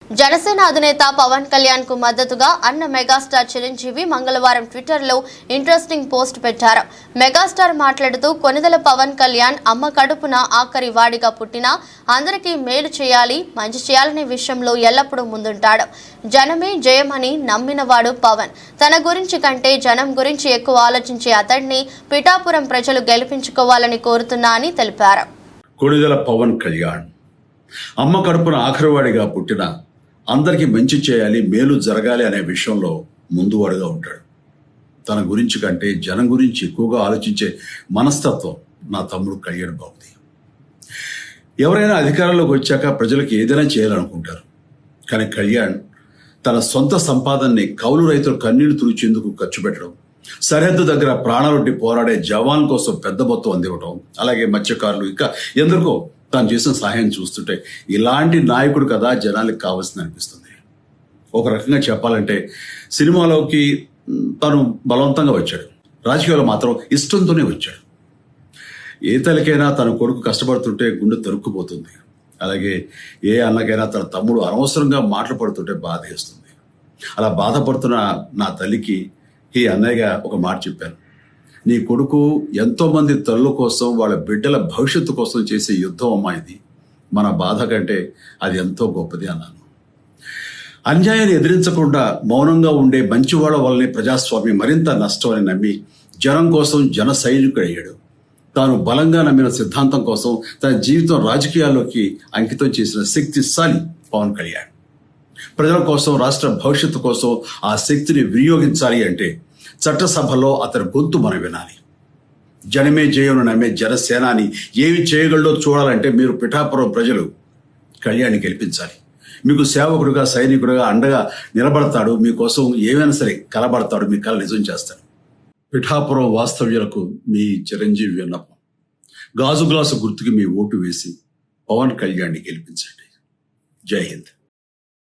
జనసేన అధినేత పవన్ కళ్యాణ్ కు మద్దతుగా అన్న మెగాస్టార్ చిరంజీవి మంగళవారం ట్విట్టర్ లో ఇంట్రెస్టింగ్ పోస్ట్ పెట్టారు. మెగాస్టార్ మాట్లాడుతూ కొనిదెల పవన్ కళ్యాణ్ అమ్మ కడుపున ఆఖరి వాడిగా పుట్టినా అందరికీ మేలు చేయాలి, మంచి చేయాలనే విషయంలో ఎల్లప్పుడూ ముందుంటాడు. జనమే జయమని నమ్మినవాడు పవన్. తన గురించి కంటే జనం గురించి ఎక్కువ ఆలోచించే అతడిని పిఠాపురం ప్రజలు గెలిపించుకోవాలని కోరుతున్నా అని తెలిపారు. కొనిదెల పవన్ కళ్యాణ్ అమ్మ కడుపున ఆఖరివాడిగా పుట్టిన అందరికీ మంచి చేయాలి, మేలు జరగాలి అనే విషయంలో ముందువాడుగా ఉంటాడు. తన గురించి కంటే జనం గురించి ఎక్కువగా ఆలోచించే మనస్తత్వం నా తమ్ముడు కళ్యాణ్ బాబుది. ఎవరైనా అధికారంలోకి వచ్చాక ప్రజలకు ఏదైనా చేయాలనుకుంటారు. కానీ కళ్యాణ్ తన సొంత సంపాదనని కౌలు రైతులు కన్నీళ్లు తుడిచేందుకు ఖర్చు పెట్టడం, సరిహద్దు దగ్గర ప్రాణాలొడ్డి పోరాడే జవాన్ కోసం పెద్ద మొత్తం అందివ్వడం, అలాగే మత్స్యకారులు ఇంకా ఎందరికో తాను చేసిన సహాయం చూస్తుంటే ఇలాంటి నాయకుడు కదా జనాలకు కావాల్సింది అనిపిస్తుంది. ఒక రకంగా చెప్పాలంటే సినిమాలోకి తను బలవంతంగా వచ్చాడు, రాజకీయాలు మాత్రం ఇష్టంతోనే వచ్చాడు. ఏ తల్లికైనా తన కొడుకు కష్టపడుతుంటే గుండె తరుక్కుపోతుంది. అలాగే ఏ అన్నకైనా తన తమ్ముడు అనవసరంగా మాటలు పడుతుంటే బాధ వేస్తుంది. అలా బాధపడుతున్న నా తల్లికి ఈ అన్నయ్యగా ఒక మాట చెప్పాను. నీ కొడుకు ఎంతో మంది తల్లుల కోసం, వాళ్ళ బిడ్డల భవిష్యత్తు కోసం చేసే యుద్ధం అమ్మా ఇది. మన బాధ కంటే అది ఎంతో గొప్పది అన్నాను. అన్యాయాన్ని ఎదిరించకుండా మౌనంగా ఉండే మంచివాళ్ల వల్లనే ప్రజాస్వామ్యం మరింత నష్టం అని నమ్మి జనం కోసం జన సైనికుడు అయ్యాడు. తాను బలంగా నమ్మిన సిద్ధాంతం కోసం తన జీవితం రాజకీయాల్లోకి అంకితం చేసిన శక్తిశాలి పవన్ కళ్యాణ్. ప్రజల కోసం, రాష్ట్ర భవిష్యత్తు కోసం ఆ శక్తిని వినియోగించాలి అంటే చట్టసభలో అతని గొంతు మనం వినాలి. జనమే జయను నమ్మే జనసేనాని ఏమి చేయగలడో చూడాలంటే మీరు పిఠాపురం ప్రజలు కళ్యాణ్ని గెలిపించాలి. మీకు సేవకుడుగా, సైనికుడుగా అండగా నిలబడతాడు. మీకోసం ఏమైనా సరే కలబడతాడు, మీ కళ నిజం చేస్తాడు. పిఠాపురం వాస్తవ్యులకు మీ చిరంజీవి విన్నపం, గాజు గ్లాసు గుర్తుకి మీ ఓటు వేసి పవన్ కళ్యాణ్ని గెలిపించండి. జై హింద్.